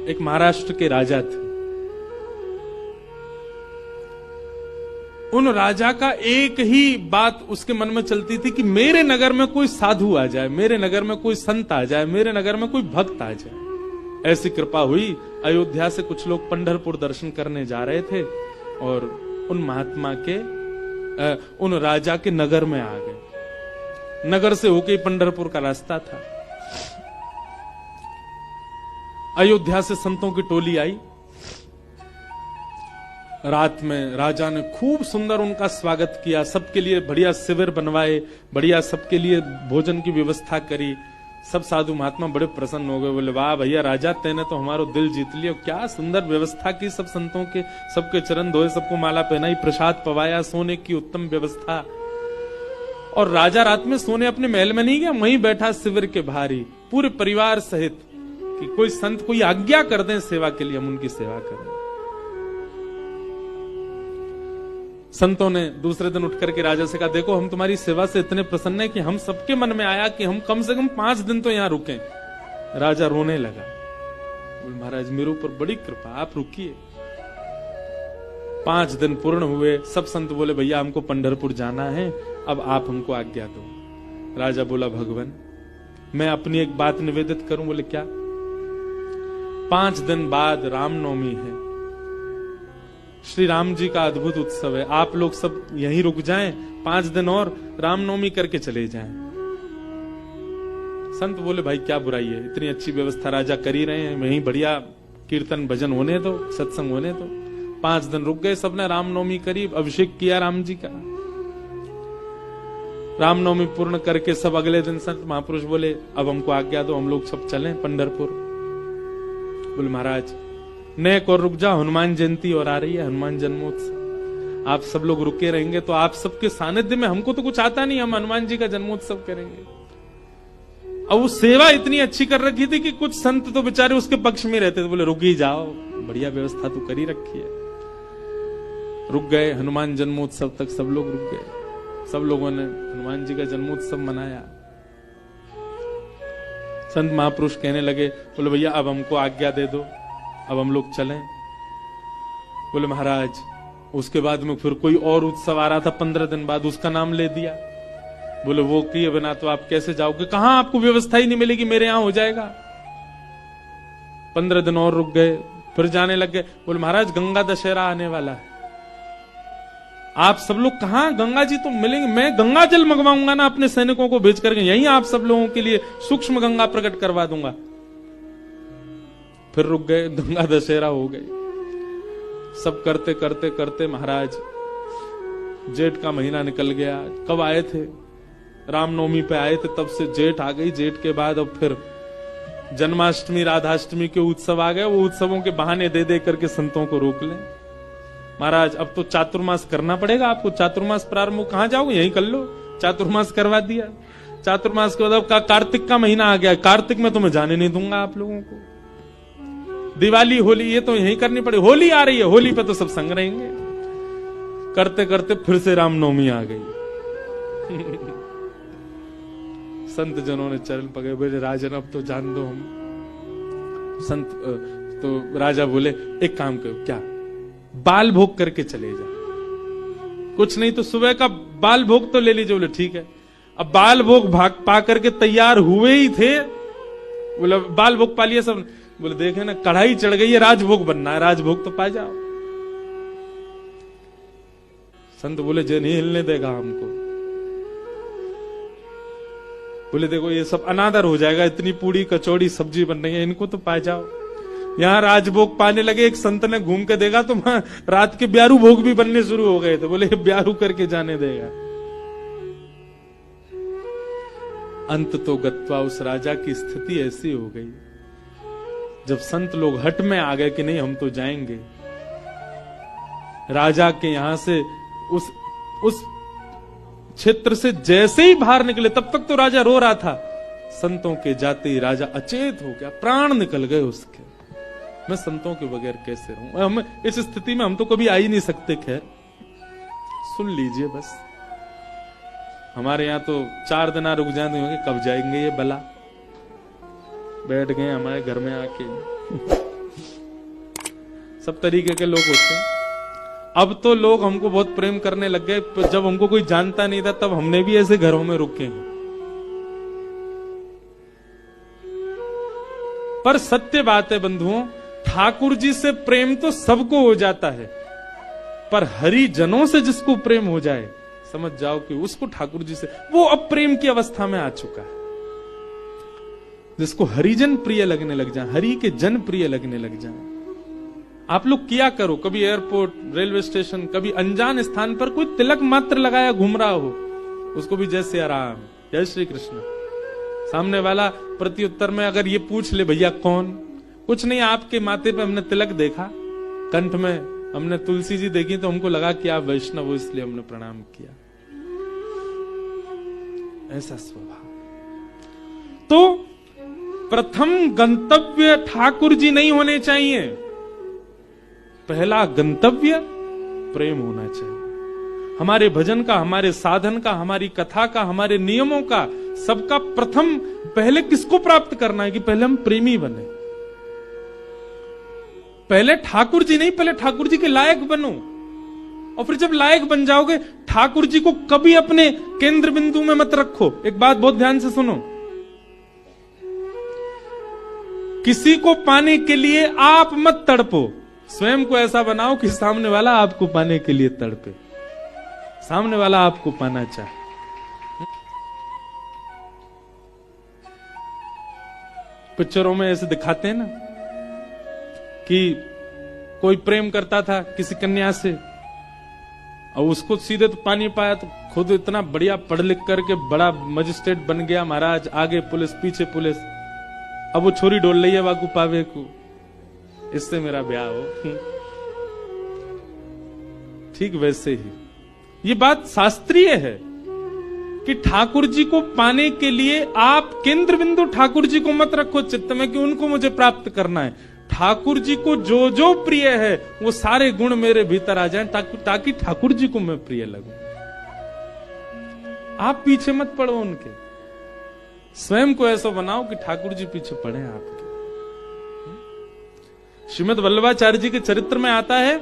एक महाराष्ट्र के राजा थे। उन राजा का एक ही बात उसके मन में चलती थी कि मेरे नगर में कोई साधु आ जाए, मेरे नगर में कोई संत आ जाए, मेरे नगर में कोई भक्त आ जाए। ऐसी कृपा हुई, अयोध्या से कुछ लोग पंढरपुर दर्शन करने जा रहे थे और उन महात्मा के उन राजा के नगर में आ गए। नगर से होके पंढरपुर का रास्ता था। अयोध्या से संतों की टोली आई। रात में राजा ने खूब सुंदर उनका स्वागत किया, सबके लिए बढ़िया शिविर बनवाए, बढ़िया सबके लिए भोजन की व्यवस्था करी। सब साधु महात्मा बड़े प्रसन्न हो गए, बोले वाह भैया राजा, तेने तो हमारो दिल जीत लिया, क्या सुंदर व्यवस्था की, सब संतों के सबके चरण धोए, सबको माला पहनाई, प्रसाद पवाया, सोने की उत्तम व्यवस्था। और राजा रात में सोने अपने महल में नहीं गया, वहीं बैठा शिविर के बाहर ही पूरे परिवार सहित कि कोई संत कोई आज्ञा कर दें सेवा के लिए, हम उनकी सेवा करें। संतों ने दूसरे दिन उठ करके राजा से कहा, देखो हम तुम्हारी सेवा से इतने प्रसन्न हैं कि हम सबके मन में आया कि हम कम से कम 5 दिन तो यहां रुकें। राजा रोने लगा, बोले महाराज मेरे ऊपर बड़ी कृपा, आप रुकिए। 5 दिन पूर्ण हुए। सब संत बोले भैया हमको पंढरपुर जाना है, अब आप हमको आज्ञा दो। राजा बोला भगवान मैं अपनी एक बात निवेदित करूं। बोले क्या? 5 दिन बाद रामनवमी है, श्री राम जी का अद्भुत उत्सव है, आप लोग सब यहीं रुक जाएं, 5 दिन और रामनवमी करके चले जाएं। संत बोले भाई क्या बुराई है, इतनी अच्छी व्यवस्था राजा कर ही रहे हैं, वहीं बढ़िया कीर्तन भजन होने दो, सत्संग होने दो। 5 दिन रुक गए, सबने रामनवमी करी, अभिषेक किया राम जी का। रामनवमी पूर्ण करके सब अगले दिन संत महापुरुष बोले अब हमको आज्ञा दो, हम लोग सब चलें पंढरपुर। बोले महाराज नेक और रुक जाओ, हनुमान जयंती और आ रही है, हनुमान जन्मोत्सव, आप सब लोग रुके रहेंगे तो आप सबके सानिध्य में, हमको तो कुछ आता नहीं, हम हनुमान जी का जन्मोत्सव करेंगे। अब वो सेवा इतनी अच्छी कर रखी थी कि कुछ संत तो बेचारे उसके पक्ष में रहते थे, बोले रुक ही जाओ, बढ़िया व्यवस्था तो करी रखी है। रुक गए, हनुमान जन्मोत्सव तक सब लोग रुक गए, सब लोगों ने हनुमान जी का जन्मोत्सव मनाया। संत महापुरुष कहने लगे, बोले भैया अब हमको आज्ञा दे दो, अब हम लोग चलें। बोले महाराज उसके बाद में फिर कोई और उत्सव आ रहा था 15 दिन बाद, उसका नाम ले दिया। बोले वो किए बिना तो आप कैसे जाओगे, कहां आपको व्यवस्था ही नहीं मिलेगी, मेरे यहां हो जाएगा। 15 दिन और रुक गए, फिर जाने लग गए। बोले महाराज गंगा दशहरा आने वाला है, आप सब लोग कहां, गंगा जी तो मिलेंगे, मैं गंगा जल मंगवाऊंगा ना अपने सैनिकों को भेज करके, यहीं आप सब लोगों के लिए सूक्ष्म गंगा प्रकट करवा दूंगा। फिर रुक गए, गंगा दशहरा हो गई। सब करते करते करते महाराज जेठ का महीना निकल गया। कब आए थे? रामनवमी पे आए थे, तब से जेठ आ गई। जेठ के बाद अब फिर जन्माष्टमी राधाष्टमी के उत्सव आ गए। वो उत्सवों के बहाने दे दे करके संतों को रोक ले। महाराज अब तो चातुर्मास करना पड़ेगा आपको, चातुर्मास प्रारंभ, कहां जाओगे, यहीं कर लो। चातुर्मास करवा दिया। चातुर्मास के बाद कार्तिक का महीना आ गया, कार्तिक में तो मैं जाने नहीं दूंगा आप लोगों को। दिवाली होली ये तो यहीं करनी पड़ेगी, होली आ रही है, होली पे तो सब संग रहेंगे। करते करते फिर से रामनवमी आ गई। संत जनों ने चरण पकड़े, बोले राजन अब तो जान दो हम। संत तो राजा बोले एक काम करो, क्या बाल भोग करके चले जा, कुछ नहीं तो सुबह का बाल भोग तो ले लीजिए। बोले ठीक है। अब बाल भोग भाग पा करके तैयार हुए ही थे, बोले बाल भोग पा लिया सब। बोले देखे ना कढ़ाई चढ़ गई है, राजभोग बनना है, राजभोग तो पा जाओ। संत बोले जे नहीं हिलने देगा हमको। बोले देखो ये सब अनादर हो जाएगा, इतनी पूड़ी कचौड़ी सब्जी बन रही है, इनको तो पा जाओ। यहां राजभोग पाने लगे, एक संत ने घूम के देखा तो वहां रात के ब्यारू भोग भी बनने शुरू हो गए थे। बोले ब्यारू करके जाने देगा। अंत तो गत्वा उस राजा की स्थिति ऐसी हो गई, जब संत लोग हट में आ गए कि नहीं हम तो जाएंगे, राजा के यहां से उस क्षेत्र से जैसे ही बाहर निकले, तब तक तो राजा रो रहा था, संतों के जाते ही राजा अचेत हो गया, प्राण निकल गए उसके। मैं संतों के बगैर कैसे रहूं, हम इस स्थिति में हम तो कभी आ ही नहीं सकते। खैर सुन लीजिए, बस हमारे यहां तो 4 दिन रुक जाते होंगे, कब जाएंगे ये बला। बैठ गए हमारे घर में आके। सब तरीके के लोग होते हैं। अब तो लोग हमको बहुत प्रेम करने लग गए, जब हमको कोई जानता नहीं था तब हमने भी ऐसे घरों में रुके हैं। पर सत्य बात है बंधुओं, ठाकुर जी से प्रेम तो सबको हो जाता है, पर हरिजनों से जिसको प्रेम हो जाए, समझ जाओ कि उसको ठाकुर जी से, वो अब प्रेम की अवस्था में आ चुका है। जिसको हरिजन प्रिय लगने लग जाए, हरि के जन प्रिय लगने लग जाए। आप लोग किया करो, कभी एयरपोर्ट, रेलवे स्टेशन, कभी अनजान स्थान पर कोई तिलक मात्र लगाया घूम रहा हो, उसको भी जय सिया राम, जय श्री कृष्ण। सामने वाला प्रत्युत्तर में अगर ये पूछ ले, भैया कौन? कुछ नहीं, आपके माथे पे हमने तिलक देखा, कंठ में हमने तुलसी जी देखी, तो हमको लगा कि आप वैष्णव हो, इसलिए हमने प्रणाम किया। ऐसा स्वभाव। तो प्रथम गंतव्य ठाकुर जी नहीं होने चाहिए, पहला गंतव्य प्रेम होना चाहिए। हमारे भजन का, हमारे साधन का, हमारी कथा का, हमारे नियमों का, सबका प्रथम पहले किसको प्राप्त करना है कि पहले हम प्रेमी बने। पहले ठाकुर जी नहीं, पहले ठाकुर जी के लायक बनो, और फिर जब लायक बन जाओगे, ठाकुर जी को कभी अपने केंद्र बिंदु में मत रखो। एक बात बहुत ध्यान से सुनो, किसी को पाने के लिए आप मत तड़पो, स्वयं को ऐसा बनाओ कि सामने वाला आपको पाने के लिए तड़पे, सामने वाला आपको पाना चाहे। पिक्चरों में ऐसे दिखाते हैं ना कि कोई प्रेम करता था किसी कन्या से, और उसको सीधे तो पा नहीं पाया, तो खुद इतना बढ़िया पढ़ लिख करके बड़ा मजिस्ट्रेट बन गया महाराज, आगे पुलिस पीछे पुलिस, अब वो छोरी डोल रही है वाकू पावे को, इससे मेरा ब्याह हो। ठीक वैसे ही ये बात शास्त्रीय है कि ठाकुर जी को पाने के लिए आप केंद्र बिंदु ठाकुर जी को मत रखो चित्त में कि उनको मुझे प्राप्त करना है। ठाकुर जी को जो जो प्रिय है वो सारे गुण मेरे भीतर आ जाएं, ताकि ठाकुर जी को मैं प्रिय लगूं। आप पीछे मत पड़ो उनके, स्वयं को ऐसा बनाओ कि ठाकुर जी पीछे पड़े आपके। श्रीमद् वल्लभाचार्य जी के चरित्र में आता है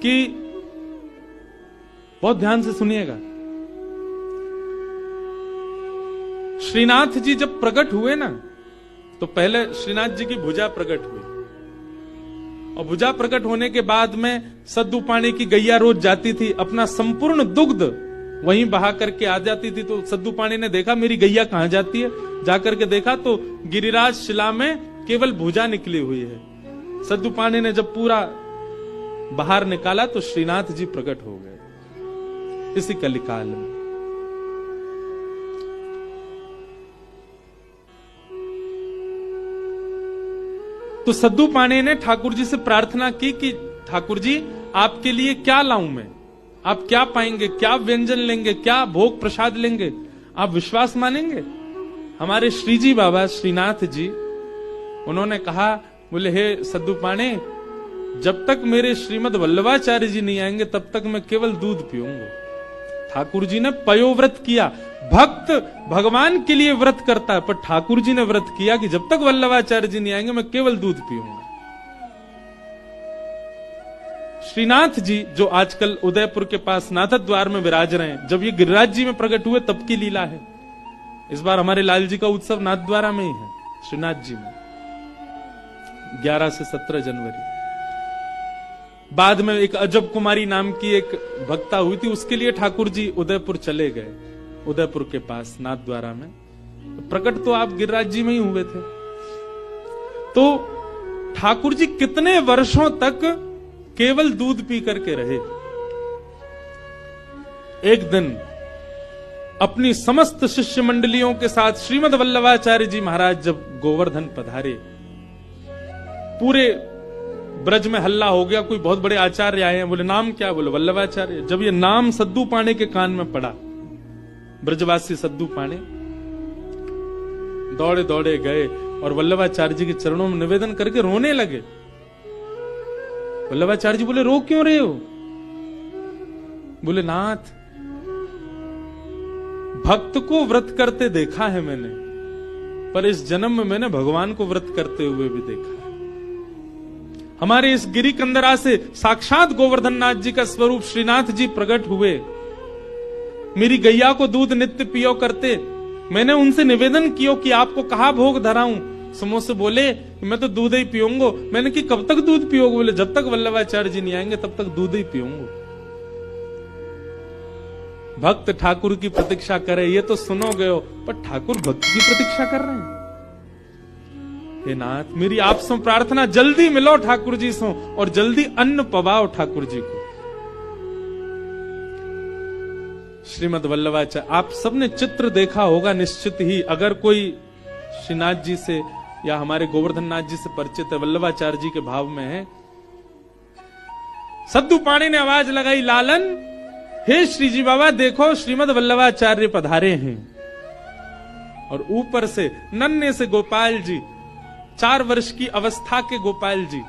कि, बहुत ध्यान से सुनिएगा, श्रीनाथ जी जब प्रकट हुए ना, तो पहले श्रीनाथ जी की भुजा प्रकट हुई, और भुजा प्रकट होने के बाद में सद्दू पानी की गैया रोज जाती थी, अपना संपूर्ण दुग्ध वहीं बहा करके आ जाती थी। तो सद्दू पानी ने देखा मेरी गैया कहां जाती है, जाकर के देखा तो गिरिराज शिला में केवल भुजा निकली हुई है। सद्दू पानी ने जब पूरा बाहर निकाला तो श्रीनाथ जी प्रकट हो गए इसी कलिकाल में। तो सद्दू पानी ने ठाकुर जी से प्रार्थना की कि ठाकुर जी आपके लिए क्या लाऊं मैं, आप क्या पाएंगे, क्या व्यंजन लेंगे, क्या भोग प्रसाद लेंगे, आप विश्वास मानेंगे। हमारे श्री जी बाबा श्रीनाथ जी, उन्होंने कहा, बोले हे सद्दू पाने, जब तक मेरे श्रीमद् वल्लभाचार्य जी नहीं आएंगे तब तक मैं केवल दूध पीऊंगा। ठाकुर जी ने पयोव्रत किया। भक्त भगवान के लिए व्रत करता है, पर ठाकुर जी ने व्रत किया कि जब तक वल्लभाचार्य जी नहीं आएंगे मैं केवल दूध पीऊंगा। श्रीनाथ जी जो आजकल उदयपुर के पास नाथद द्वार में विराज रहे हैं, जब ये गिरिराज जी में प्रकट हुए तब की लीला है। इस बार हमारे लाल जी का उत्सव नाथ द्वारा में ही है, श्रीनाथ जी में 11 से 17 जनवरी। बाद में एक अजब कुमारी नाम की एक भक्ता हुई थी, उसके लिए ठाकुर जी उदयपुर चले गए, उदयपुर के पास नाथ द्वारा में। प्रकट तो आप गिरिराज जी में ही हुए थे। तो ठाकुर जी कितने वर्षों तक केवल दूध पी करके रहे। एक दिन अपनी समस्त शिष्य मंडलियों के साथ श्रीमद् वल्लभाचार्य जी महाराज जब गोवर्धन पधारे, पूरे ब्रज में हल्ला हो गया, कोई बहुत बड़े आचार्य आए हैं। बोले नाम क्या? बोले वल्लभाचार्य। जब ये नाम सद्दू पाणे के कान में पड़ा, ब्रजवासी सद्दू पाणे दौड़े दौड़े गए और वल्लभाचार्य जी के चरणों में निवेदन करके रोने लगे। वल्लभाचार्य जी बोले रो क्यों रहे हो? बोले नाथ, भक्त को व्रत करते देखा है मैंने, पर इस जन्म में मैंने भगवान को व्रत करते हुए भी देखा है। हमारे इस गिरी कंदरा से साक्षात गोवर्धन नाथ जी का स्वरूप श्रीनाथ जी प्रकट हुए। मेरी गैया को दूध नित्य पियो करते। मैंने उनसे निवेदन किया कि आपको कहा भोग धराऊं। समोह से बोले कि मैं तो दूध ही पीऊंगा। मैंने कि कब तक दूध पियोगे? बोले जब तक वल्लभाचार्य जी नहीं आएंगे तब तक दूध ही पीऊंगा। भक्त ठाकुर की प्रतीक्षा करे ये तो सुनोगे हो, पर ठाकुर भक्त की प्रतीक्षा कर रहे हैं। हे नाथ, मेरी आप से प्रार्थना, जल्दी मिलो ठाकुर जी से और जल्दी अन्न पवाओ ठाकुर जी को। श्रीमद वल्लभाचार्य, आप सबने चित्र देखा होगा निश्चित ही। अगर कोई श्रीनाथ जी से या हमारे गोवर्धन नाथ जी से परिचित है, वल्लभाचार्य जी के भाव में है। सद्दू पाणी ने आवाज लगाई, लालन हे श्री जी बाबा देखो श्रीमद वल्लभाचार्य पधारे हैं। और ऊपर से नन्हे से गोपाल जी, 4 वर्ष की अवस्था के गोपाल जी,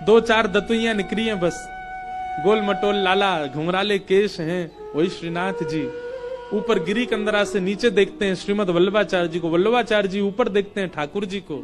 2-4 दतुइयां निकली हैं बस, गोल मटोल लाला, घुंघराले केश हैं, वही श्रीनाथ जी। ऊपर गिरी कंदरा से नीचे देखते हैं श्रीमद वल्लभाचार्य जी को, वल्लभाचार्य जी ऊपर देखते हैं ठाकुर जी को,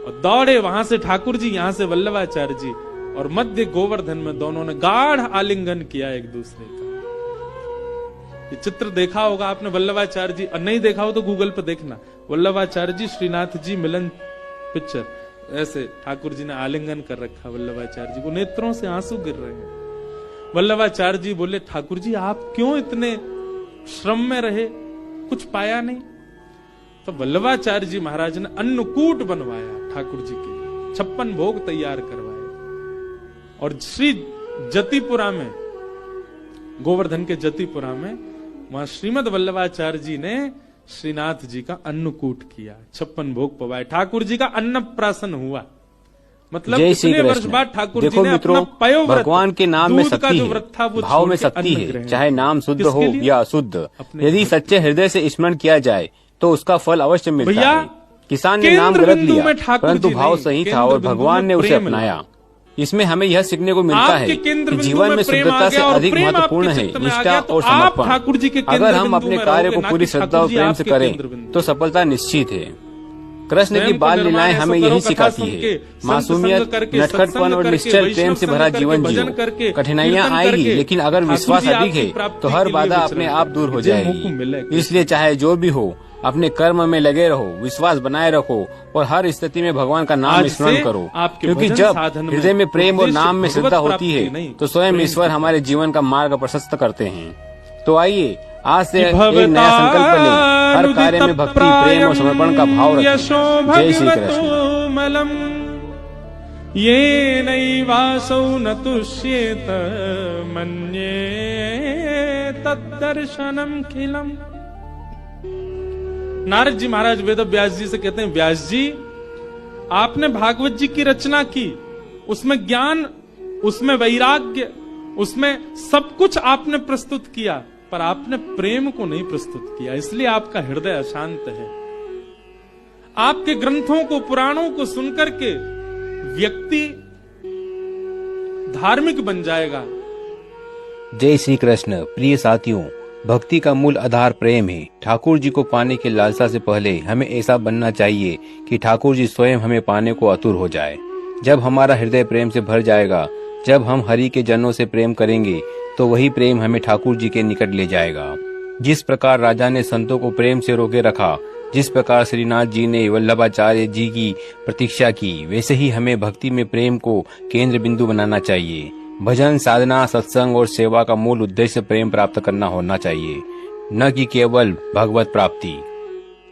और दौड़े वहां से ठाकुर जी, यहां से वल्लभाचार्य जी, और मध्य गोवर्धन में दोनों ने गाढ़ आलिंगन किया एक दूसरे का। ये चित्र देखा होगा आपने वल्लभाचार्य जी, और नहीं देखा हो तो गूगल पे देखना, वल्लभाचार्य जी श्रीनाथ जी मिलन पिक्चर। ऐसे ठाकुर जी ने आलिंगन कर रखा वल्लभाचार्य जी को, नेत्रों से आंसू गिर रहे हैं। वल्लभाचार्य जी बोले, ठाकुर जी आप क्यों इतने श्रम में रहे, कुछ पाया नहीं? तो वल्लभाचार्य जी महाराज ने अन्नकूट बनवाया ठाकुर जी के, 56 भोग तैयार करवाए। और श्री जतिपुरा में, गोवर्धन के जतिपुरा में, वहां श्रीमद वल्लभाचार्य जी ने श्रीनाथ जी का अन्नकूट किया, 56 भोग पवाए, ठाकुर जी का अन्नप्राशन हुआ। मतलब इतने वर्ष बाद ठाकुर जी ने अपना पयोव्रत, भगवान के नाम में शक्ति है, भाव में शक्ति है, चाहे नाम शुद्ध हो या अशुद्ध। यदि सच्चे हृदय से स्मरण किया जाए तो उसका फल अवश्य मिलता है। किसान ने नाम गलत लिया परंतु भाव सही था और भगवान ने उसे अपनाया। इसमें हमें यह सीखने को मिलता है कि जीवन में शुद्धता से अधिक महत्वपूर्ण है निष्ठा और समर्पण। अगर हम अपने कार्य को पूरी श्रद्धा और प्रेम से करें तो सफलता निश्चित है। कृष्ण की बाल लीलाएं हमें यही सिखाती है, मासूमियत, नटखटपन और निश्चल प्रेम से भरा जीवन जियो। कठिनाइयां आएगी लेकिन अगर विश्वास अधिक है तो हर बाधा अपने आप दूर हो जाएगी। इसलिए चाहे जो भी हो अपने कर्म में लगे रहो, विश्वास बनाए रखो और हर स्थिति में भगवान का नाम स्मरण करो, क्योंकि जब हृदय में प्रेम और नाम में श्रद्धा होती है तो स्वयं ईश्वर हमारे जीवन का मार्ग प्रशस्त करते हैं। तो आइए आज से एक नया संकल्प लें, हर कार्य में भक्ति, प्रेम और समर्पण का भाव रखें। जय श्री कृष्ण। ये नैवासौ न तुष्येत मन्ये तद्दर्शनम खिलम। नारद जी महाराज वेद व्यास जी से कहते हैं, व्यास जी आपने भागवत जी की रचना की, उसमें ज्ञान, उसमें वैराग्य, उसमें सब कुछ आपने प्रस्तुत किया, पर आपने प्रेम को नहीं प्रस्तुत किया, इसलिए आपका हृदय अशांत है। आपके ग्रंथों को, पुराणों को सुनकर के व्यक्ति धार्मिक बन जाएगा। जय श्री कृष्ण। प्रिय साथियों, भक्ति का मूल आधार प्रेम है। ठाकुर जी को पाने की लालसा से पहले हमें ऐसा बनना चाहिए कि ठाकुर जी स्वयं हमें पाने को आतुर हो जाए। जब हमारा हृदय प्रेम से भर जाएगा, जब हम हरि के जनों से प्रेम करेंगे तो वही प्रेम हमें ठाकुर जी के निकट ले जाएगा। जिस प्रकार राजा ने संतों को प्रेम से रोके रखा, जिस प्रकार श्रीनाथ जी ने वल्लभाचार्य जी की प्रतीक्षा की, वैसे ही हमें भक्ति में प्रेम को केंद्र बिंदु बनाना चाहिए। भजन, साधना, सत्संग और सेवा का मूल उद्देश्य प्रेम प्राप्त करना होना चाहिए, न कि केवल भगवत प्राप्ति।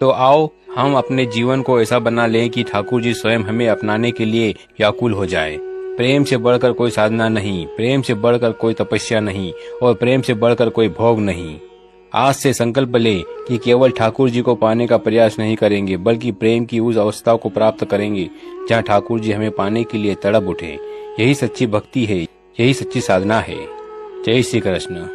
तो आओ हम अपने जीवन को ऐसा बना लें कि ठाकुर जी स्वयं हमें अपनाने के लिए व्याकुल हो जाए। प्रेम से बढ़कर कोई साधना नहीं, प्रेम से बढ़कर कोई तपस्या नहीं और प्रेम से बढ़कर कोई भोग नहीं। आज से संकल्प लें कि केवल ठाकुर जी को पाने का प्रयास नहीं करेंगे, बल्कि प्रेम की उस अवस्था को प्राप्त करेंगे जहाँ ठाकुर जी हमें पाने के लिए तड़प उठे। यही सच्ची भक्ति है, यही सच्ची साधना है। जय श्री कृष्ण।